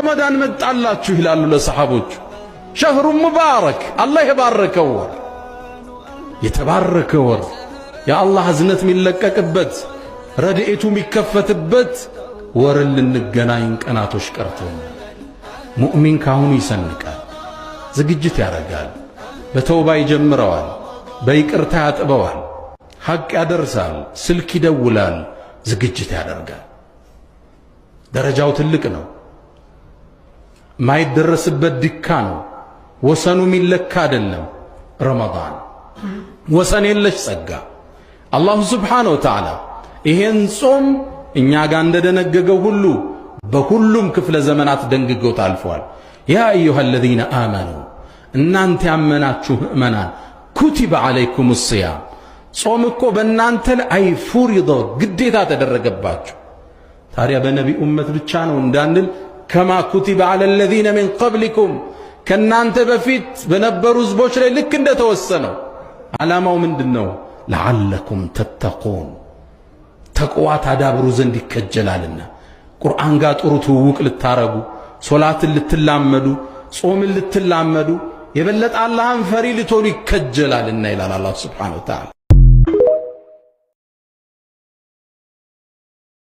ረመዳን መጣላችሁ ይላሉ ለሰሃቦች። ሸህሩ ሙባረክ አላህ የባረከው ወር፣ የተባረከ ወር፣ የአላህ እዝነት የሚለቀቅበት ረድኤቱ የሚከፈትበት ወርን ልንገናኝ ቀናቶች ቀርተውናል። ሙእሚን ካሁኑ ይሰንቃል፣ ዝግጅት ያደርጋል፣ በተውባ ይጀምረዋል፣ በይቅርታ ያጥበዋል፣ ሐቅ ያደርሳል፣ ስልክ ይደውላል፣ ዝግጅት ያደርጋል። ደረጃው ትልቅ ነው፣ ማይደረስበት ድካ ነው፣ ወሰኑ ሚለካ አይደለም። ረመዳን ወሰን የለሽ ጸጋ። አላሁ ስብሓነሁ ወተዓላ ይሄን ጾም እኛ ጋር እንደደነገገው ሁሉ በሁሉም ክፍለ ዘመናት ደንግጎት አልፏል። ያ አዩሃ አለዚነ አመኑ እናንተ ያመናችሁ ምእመናን ኩቲበ ዓለይኩም ሲያም ጾም እኮ በእናንተ ላይ ፉሪዶ ግዴታ ተደረገባችሁ። ታዲያ በነቢ ኡመት ብቻ ነው እንዳንል ከማ ኩቲበ ዐለ አለዚነ ሚን ቀብሊኩም ከእናንተ በፊት በነበሩ ህዝቦች ላይ ልክ እንደተወሰነው። ዓላማው ምንድነው? ለዓለኩም ተተቁን ተቅዋ ታዳብሩ ዘንድ ይከጀላልና። ቁርአን ጋር ጥሩ ትውውቅ ልታረጉ፣ ሶላትን ልትላመዱ፣ ጾምን ልትላመዱ፣ የበለጠ አላህን ፈሪ ልትሆኑ ይከጀላልና ይላል አላህ ሱብሓነሁ ወተዓላ።